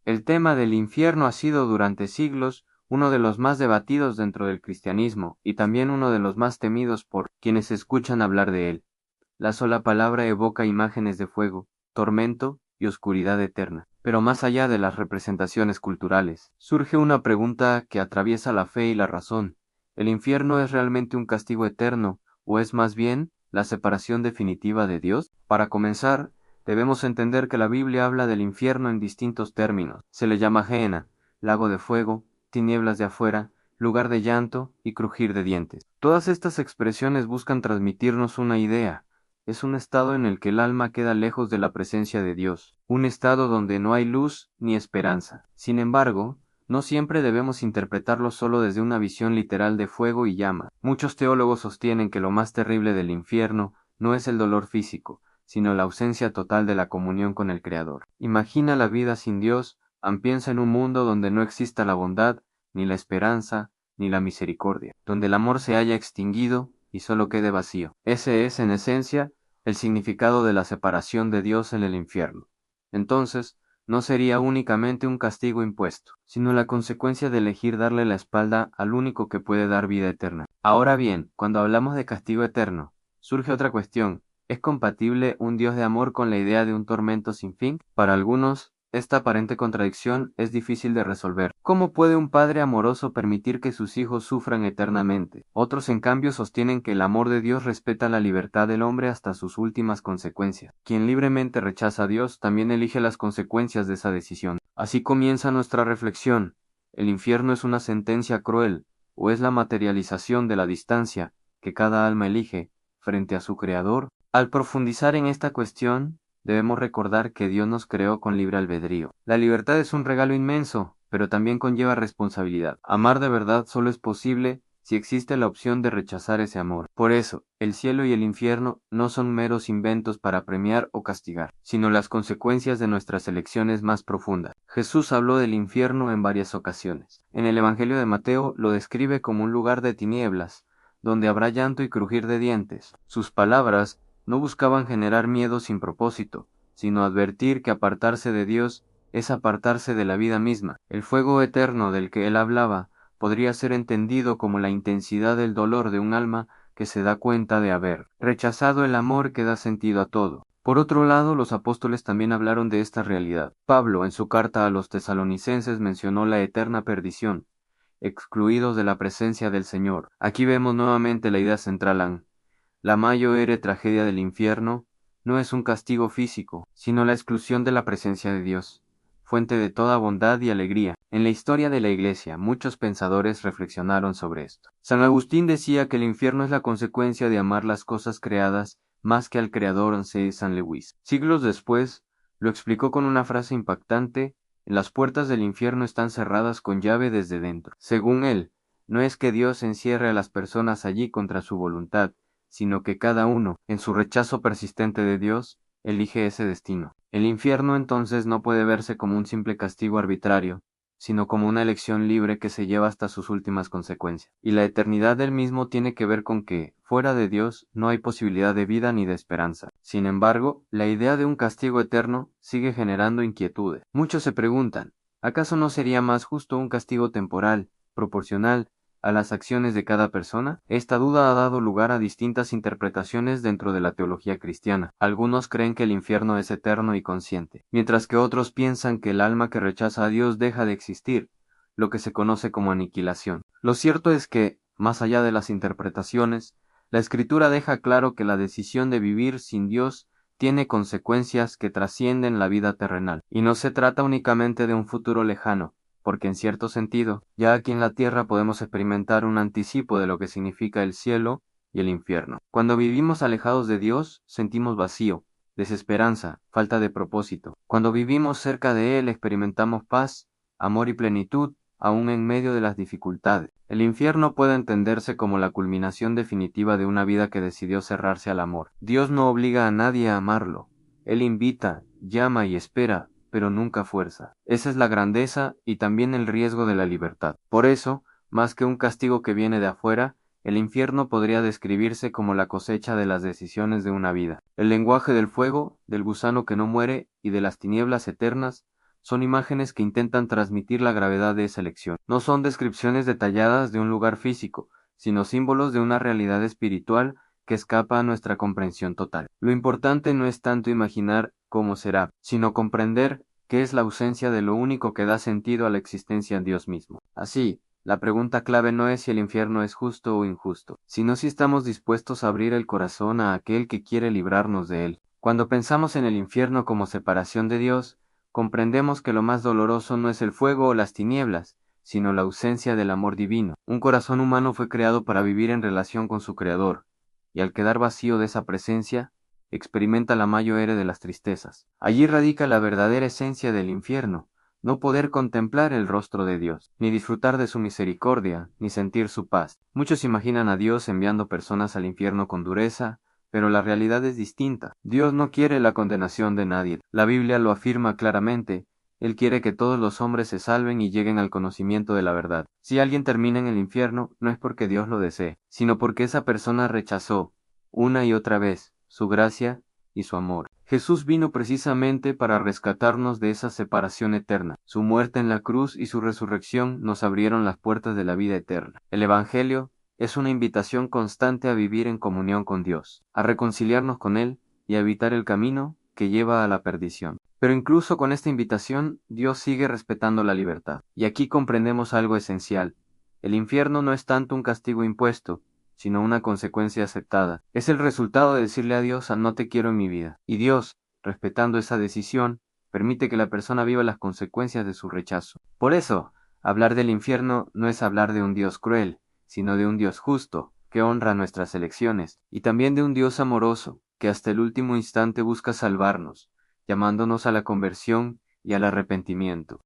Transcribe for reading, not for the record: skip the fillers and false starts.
El tema del infierno ha sido durante siglos uno de los más debatidos dentro del cristianismo y también uno de los más temidos por quienes escuchan hablar de él. La sola palabra evoca imágenes de fuego, tormento y oscuridad eterna. Pero más allá de las representaciones culturales, surge una pregunta que atraviesa la fe y la razón. ¿El infierno es realmente un castigo eterno o es más bien la separación definitiva de Dios? Para comenzar, debemos entender que la Biblia habla del infierno en distintos términos. Se le llama Gehenna, lago de fuego, tinieblas de afuera, lugar de llanto y crujir de dientes. Todas estas expresiones buscan transmitirnos una idea. Es un estado en el que el alma queda lejos de la presencia de Dios, un estado donde no hay luz ni esperanza. Sin embargo, no siempre debemos interpretarlo solo desde una visión literal de fuego y llama. Muchos teólogos sostienen que lo más terrible del infierno no es el dolor físico, sino la ausencia total de la comunión con el Creador. Imagina la vida sin Dios, piensa en un mundo donde no exista la bondad, ni la esperanza, ni la misericordia, donde el amor se haya extinguido y solo quede vacío. Ese es, en esencia, el significado de la separación de Dios en el infierno. Entonces, no sería únicamente un castigo impuesto, sino la consecuencia de elegir darle la espalda al único que puede dar vida eterna. Ahora bien, cuando hablamos de castigo eterno, surge otra cuestión. ¿Es compatible un Dios de amor con la idea de un tormento sin fin? Para algunos, esta aparente contradicción es difícil de resolver. ¿Cómo puede un padre amoroso permitir que sus hijos sufran eternamente? Otros, en cambio, sostienen que el amor de Dios respeta la libertad del hombre hasta sus últimas consecuencias. Quien libremente rechaza a Dios también elige las consecuencias de esa decisión. Así comienza nuestra reflexión. ¿El infierno es una sentencia cruel o es la materialización de la distancia que cada alma elige frente a su Creador? Al profundizar en esta cuestión, debemos recordar que Dios nos creó con libre albedrío. La libertad es un regalo inmenso, pero también conlleva responsabilidad. Amar de verdad solo es posible si existe la opción de rechazar ese amor. Por eso, el cielo y el infierno no son meros inventos para premiar o castigar, sino las consecuencias de nuestras elecciones más profundas. Jesús habló del infierno en varias ocasiones. En el Evangelio de Mateo lo describe como un lugar de tinieblas, donde habrá llanto y crujir de dientes. Sus palabras no buscaban generar miedo sin propósito, sino advertir que apartarse de Dios es apartarse de la vida misma. El fuego eterno del que él hablaba podría ser entendido como la intensidad del dolor de un alma que se da cuenta de haber rechazado el amor que da sentido a todo. Por otro lado, los apóstoles también hablaron de esta realidad. Pablo, en su carta a los tesalonicenses, mencionó la eterna perdición, excluidos de la presencia del Señor. Aquí vemos nuevamente la idea central. La mayor tragedia del infierno no es un castigo físico, sino la exclusión de la presencia de Dios, fuente de toda bondad y alegría. En la historia de la Iglesia, muchos pensadores reflexionaron sobre esto. San Agustín decía que el infierno es la consecuencia de amar las cosas creadas más que al Creador. C. San Lewis. Siglos después, lo explicó con una frase impactante: las puertas del infierno están cerradas con llave desde dentro. Según él, no es que Dios encierre a las personas allí contra su voluntad, sino que cada uno, en su rechazo persistente de Dios, elige ese destino. El infierno entonces no puede verse como un simple castigo arbitrario, sino como una elección libre que se lleva hasta sus últimas consecuencias. Y la eternidad del mismo tiene que ver con que, fuera de Dios, no hay posibilidad de vida ni de esperanza. Sin embargo, la idea de un castigo eterno sigue generando inquietudes. Muchos se preguntan, ¿acaso no sería más justo un castigo temporal, proporcional a las acciones de cada persona? Esta duda ha dado lugar a distintas interpretaciones dentro de la teología cristiana. Algunos creen que el infierno es eterno y consciente, mientras que otros piensan que el alma que rechaza a Dios deja de existir, lo que se conoce como aniquilación. Lo cierto es que, más allá de las interpretaciones, la Escritura deja claro que la decisión de vivir sin Dios tiene consecuencias que trascienden la vida terrenal, y no se trata únicamente de un futuro lejano, porque en cierto sentido, ya aquí en la tierra podemos experimentar un anticipo de lo que significa el cielo y el infierno. Cuando vivimos alejados de Dios, sentimos vacío, desesperanza, falta de propósito. Cuando vivimos cerca de Él, experimentamos paz, amor y plenitud, aún en medio de las dificultades. El infierno puede entenderse como la culminación definitiva de una vida que decidió cerrarse al amor. Dios no obliga a nadie a amarlo. Él invita, llama y espera, pero nunca fuerza. Esa es la grandeza y también el riesgo de la libertad. Por eso, más que un castigo que viene de afuera, el infierno podría describirse como la cosecha de las decisiones de una vida. El lenguaje del fuego, del gusano que no muere y de las tinieblas eternas son imágenes que intentan transmitir la gravedad de esa elección. No son descripciones detalladas de un lugar físico, sino símbolos de una realidad espiritual que escapa a nuestra comprensión total. Lo importante no es tanto imaginar cómo será, sino comprender que es la ausencia de lo único que da sentido a la existencia en Dios mismo. Así, la pregunta clave no es si el infierno es justo o injusto, sino si estamos dispuestos a abrir el corazón a aquel que quiere librarnos de él. Cuando pensamos en el infierno como separación de Dios, comprendemos que lo más doloroso no es el fuego o las tinieblas, sino la ausencia del amor divino. Un corazón humano fue creado para vivir en relación con su Creador, y al quedar vacío de esa presencia, experimenta la mayor de las tristezas. Allí radica la verdadera esencia del infierno, no poder contemplar el rostro de Dios, ni disfrutar de su misericordia, ni sentir su paz. Muchos imaginan a Dios enviando personas al infierno con dureza, pero la realidad es distinta. Dios no quiere la condenación de nadie. La Biblia lo afirma claramente. Él quiere que todos los hombres se salven y lleguen al conocimiento de la verdad. Si alguien termina en el infierno, no es porque Dios lo desee, sino porque esa persona rechazó, una y otra vez, su gracia y su amor. Jesús vino precisamente para rescatarnos de esa separación eterna. Su muerte en la cruz y su resurrección nos abrieron las puertas de la vida eterna. El Evangelio es una invitación constante a vivir en comunión con Dios, a reconciliarnos con Él y a evitar el camino que lleva a la perdición. Pero incluso con esta invitación, Dios sigue respetando la libertad. Y aquí comprendemos algo esencial. El infierno no es tanto un castigo impuesto, sino una consecuencia aceptada. Es el resultado de decirle a Dios no te quiero en mi vida. Y Dios, respetando esa decisión, permite que la persona viva las consecuencias de su rechazo. Por eso, hablar del infierno no es hablar de un Dios cruel, sino de un Dios justo, que honra nuestras elecciones, y también de un Dios amoroso, que hasta el último instante busca salvarnos, llamándonos a la conversión y al arrepentimiento.